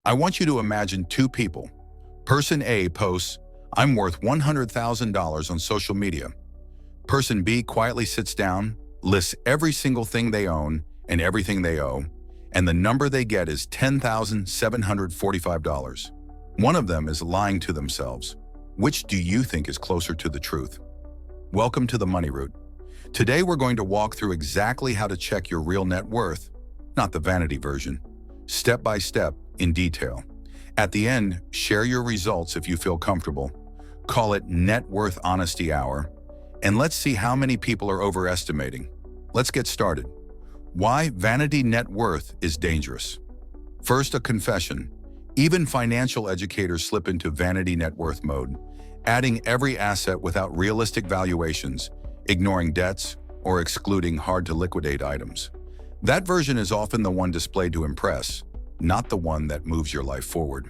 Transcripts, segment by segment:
I want you to imagine two people. Person A posts, "I'm worth $100,000 on social media." Person B quietly sits down, lists every single thing they own and everything they owe, and the number they get is $10,745. One of them is lying to themselves. Which do you think is closer to the truth? Welcome to the Money Route. Today we're going to walk through exactly how to check your real net worth, not the vanity version, step by step, in detail. At the end, share your results if you feel comfortable. Call it Net Worth Honesty Hour, and let's see how many people are overestimating. Let's get started. Why vanity net worth is dangerous. First, a confession. Even financial educators slip into vanity net worth mode, adding every asset without realistic valuations, ignoring debts, or excluding hard-to-liquidate items. That version is often the one displayed to impress, not the one that moves your life forward.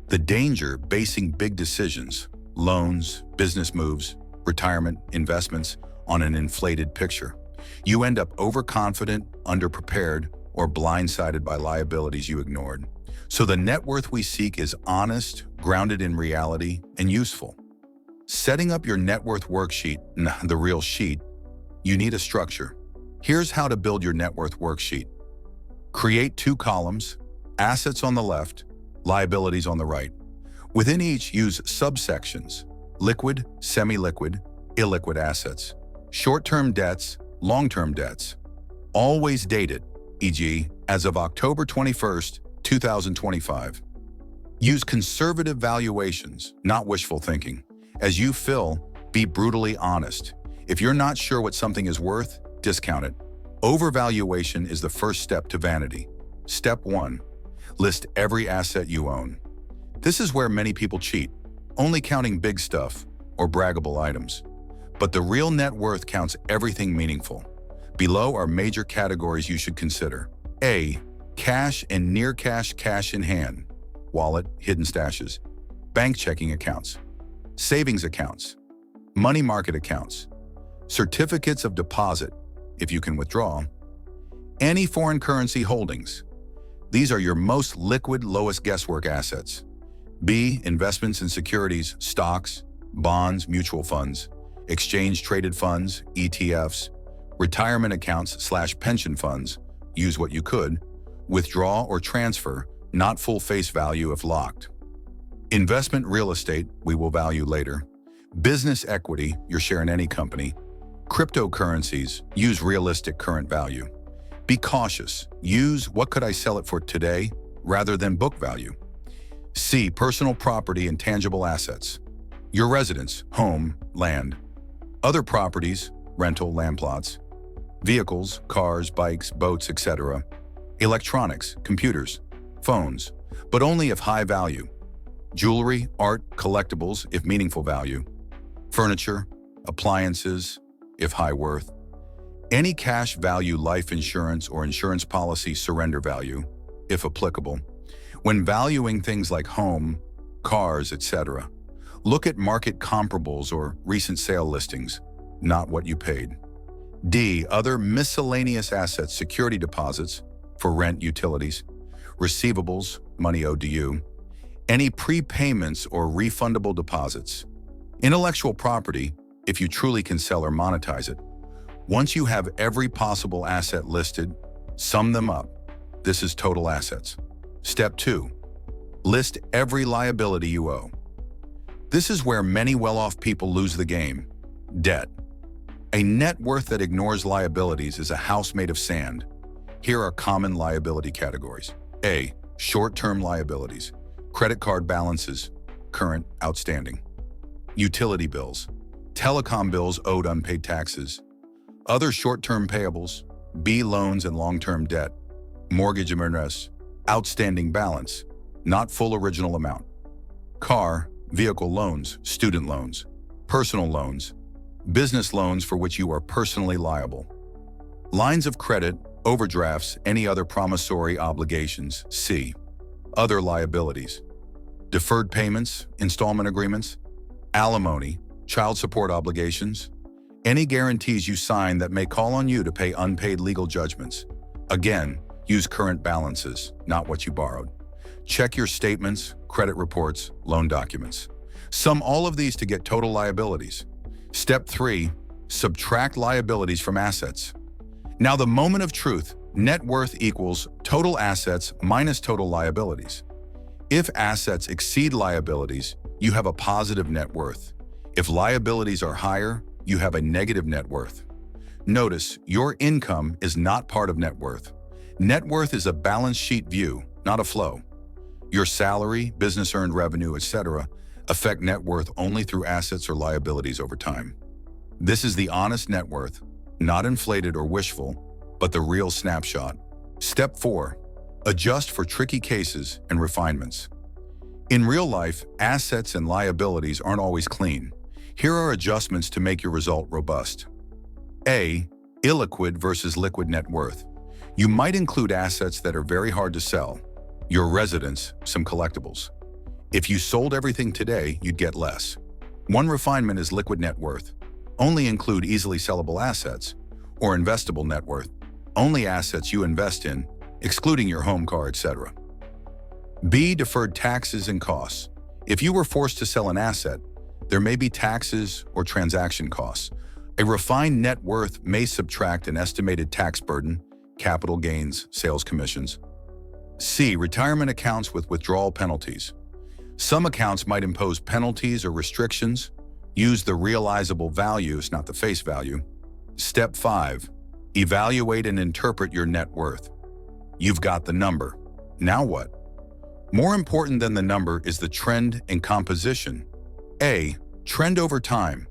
The danger: basing big decisions, loans, business moves, retirement, investments, on an inflated picture. You end up overconfident, underprepared, or blindsided by liabilities you ignored. So the net worth we seek is honest, grounded in reality, and useful. Setting up your net worth worksheet, the real sheet, you need a structure. Here's how to build your net worth worksheet. Create 2 columns, assets on the left, liabilities on the right. Within each, use subsections: liquid, semi-liquid, illiquid assets, short-term debts, long-term debts. Always date it, e.g., as of October 21st, 2025. Use conservative valuations, not wishful thinking. As you fill, be brutally honest. If you're not sure what something is worth, discount it. Overvaluation is the first step to vanity. Step 1. List every asset you own. This is where many people cheat, only counting big stuff or braggable items. But the real net worth counts everything meaningful. Below are major categories you should consider. A. Cash and near cash, cash in hand, wallet, hidden stashes, bank checking accounts, savings accounts, money market accounts, certificates of deposit, if you can withdraw, any foreign currency holdings. These are your most liquid, lowest guesswork assets. B. Investments in securities, stocks, bonds, mutual funds, exchange-traded funds, ETFs, retirement accounts/pension funds, use what you could, withdraw or transfer, not full face value if locked. Investment real estate, we will value later. Business equity, your share in any company. Cryptocurrencies, use realistic current value. Be cautious, use "what could I sell it for today" rather than book value. C. Personal property and tangible assets. Your residence, home, land. Other properties, rental, land plots. Vehicles, cars, bikes, boats, etc. Electronics, computers, phones, but only if high value. Jewelry, art, collectibles, if meaningful value. Furniture, appliances, if high worth. Any cash value life insurance or insurance policy surrender value, if applicable. When valuing things like home, cars, etc., look at market comparables or recent sale listings, not what you paid. D. Other miscellaneous assets, security deposits for rent, utilities, receivables, money owed to you, any prepayments or refundable deposits. Intellectual property, if you truly can sell or monetize it. Once you have every possible asset listed, sum them up. This is total assets. Step 2. List every liability you owe. This is where many well-off people lose the game. Debt. A net worth that ignores liabilities is a house made of sand. Here are common liability categories. A. Short-term liabilities. Credit card balances, current, outstanding. Utility bills. Telecom bills owed, unpaid taxes. Other short-term payables. B. Loans and long-term debt. Mortgage earnest, outstanding balance, not full original amount. Car, vehicle loans, student loans, personal loans, business loans for which you are personally liable. Lines of credit, overdrafts, any other promissory obligations. C. Other liabilities. Deferred payments, installment agreements, alimony, child support obligations, any guarantees you sign that may call on you to pay unpaid legal judgments. Again, use current balances, not what you borrowed. Check your statements, credit reports, loan documents. Sum all of these to get total liabilities. Step 3. Subtract liabilities from assets. Now the moment of truth, net worth equals total assets minus total liabilities. If assets exceed liabilities, you have a positive net worth. If liabilities are higher, you have a negative net worth. Notice, your income is not part of net worth. Net worth is a balance sheet view, not a flow. Your salary, business earned revenue, etc., affect net worth only through assets or liabilities over time. This is the honest net worth, not inflated or wishful, but the real snapshot. Step 4. Adjust for tricky cases and refinements. In real life, assets and liabilities aren't always clean. Here are adjustments to make your result robust. A. Illiquid versus liquid net worth. You might include assets that are very hard to sell. Your residence, some collectibles. If you sold everything today, you'd get less. One refinement is liquid net worth. Only include easily sellable assets, or investable net worth. Only assets you invest in, excluding your home car, etc. B. Deferred taxes and costs. If you were forced to sell an asset, there may be taxes or transaction costs. A refined net worth may subtract an estimated tax burden, capital gains, sales commissions. C. Retirement accounts with withdrawal penalties. Some accounts might impose penalties or restrictions. Use the realizable values, not the face value. Step 5. Evaluate and interpret your net worth. You've got the number. Now what? More important than the number is the trend and composition. A. Trend over time.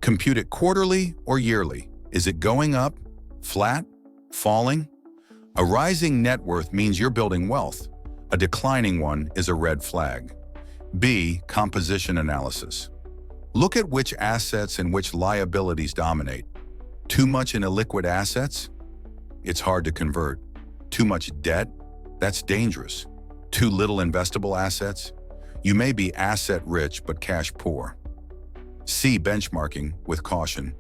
Compute it quarterly or yearly. Is it going up, flat, falling? A rising net worth means you're building wealth. A declining one is a red flag. B. Composition analysis. Look at which assets and which liabilities dominate. Too much in illiquid assets? It's hard to convert. Too much debt? That's dangerous. Too little investable assets? You may be asset rich but cash poor. C. Benchmarking with caution.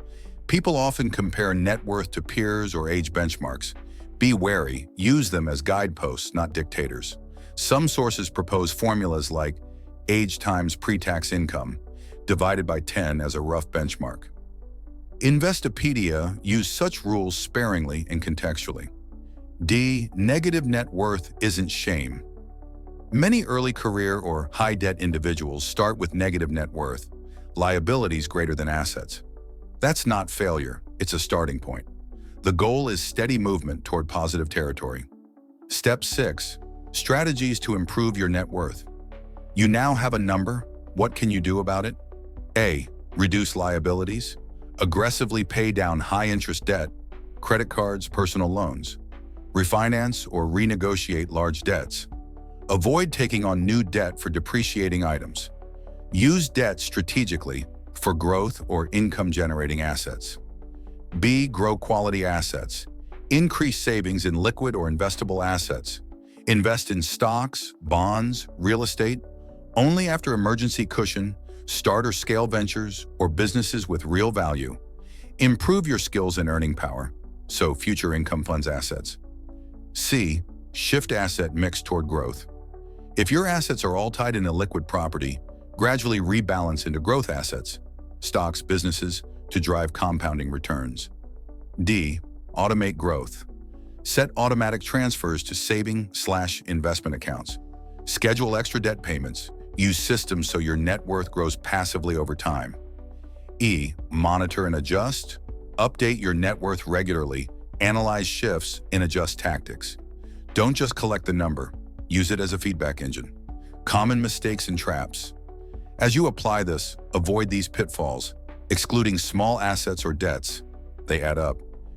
People often compare net worth to peers or age benchmarks. Be wary. Use them as guideposts, not dictators. Some sources propose formulas like age times pre-tax income, divided by 10 as a rough benchmark. Investopedia use such rules sparingly and contextually. D. Negative net worth isn't shame. Many early career or high-debt individuals start with negative net worth, liabilities greater than assets. That's not failure, it's a starting point. The goal is steady movement toward positive territory. Step 6. Strategies to improve your net worth. You now have a number. What can you do about it? A. Reduce liabilities. Aggressively pay down high-interest debt, credit cards, personal loans. Refinance or renegotiate large debts. Avoid taking on new debt for depreciating items. Use debt strategically for growth or income-generating assets. B. Grow quality assets. Increase savings in liquid or investable assets. Invest in stocks, bonds, real estate, only after emergency cushion, start or scale ventures or businesses with real value. Improve your skills and earning power, so future income funds assets. C. Shift asset mix toward growth. If your assets are all tied in a liquid property, gradually rebalance into growth assets, stocks, businesses, to drive compounding returns. D. Automate growth. Set automatic transfers to saving/investment accounts. Schedule extra debt payments. Use systems so your net worth grows passively over time. E. Monitor and adjust. Update your net worth regularly. Analyze shifts and adjust tactics. Don't just collect the number. Use it as a feedback engine. Common mistakes and traps. As you apply this, avoid these pitfalls. Excluding small assets or debts, they add up.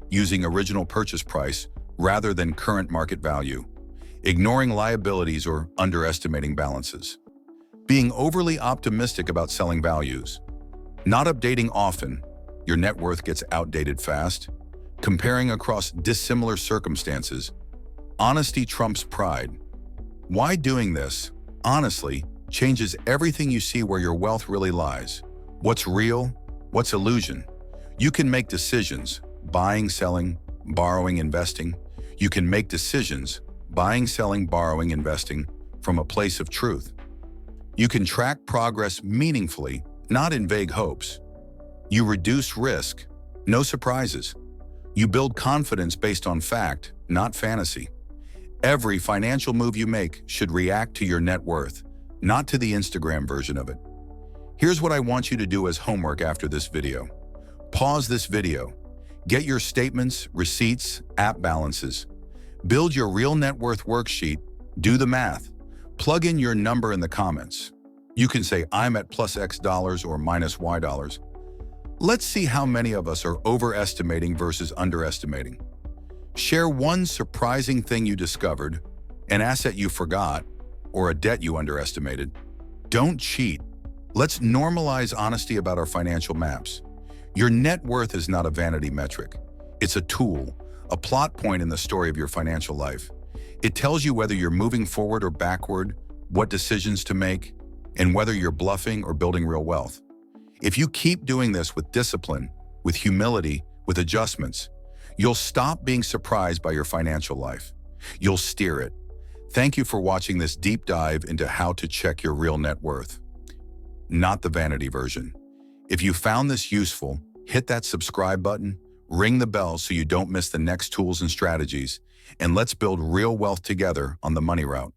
Using original purchase price rather than current market value. Ignoring liabilities or underestimating balances. Being overly optimistic about selling values. Not updating often. Your net worth gets outdated fast. Comparing across dissimilar circumstances. Honesty trumps pride. Why doing this, honestly, changes everything you see where your wealth really lies. What's real? What's illusion? You can make decisions, buying, selling, borrowing, investing. You can make decisions, buying, selling, borrowing, investing, from a place of truth. You can track progress meaningfully, not in vague hopes. You reduce risk, no surprises. You build confidence based on fact, not fantasy. Every financial move you make should react to your net worth, not to the Instagram version of it. Here's what I want you to do as homework after this video. Pause this video. Get your statements, receipts, app balances. Build your real net worth worksheet. Do the math. Plug in your number in the comments. You can say, I'm at plus X dollars or minus Y dollars. Let's see how many of us are overestimating versus underestimating. Share one surprising thing you discovered, an asset you forgot, or a debt you underestimated. Don't cheat. Let's normalize honesty about our financial maps. Your net worth is not a vanity metric. It's a tool, a plot point in the story of your financial life. It tells you whether you're moving forward or backward, what decisions to make, and whether you're bluffing or building real wealth. If you keep doing this with discipline, with humility, with adjustments, you'll stop being surprised by your financial life. You'll steer it. Thank you for watching this deep dive into how to check your real net worth, not the vanity version. If you found this useful, hit that subscribe button, ring the bell so you don't miss the next tools and strategies, and let's build real wealth together on the money route.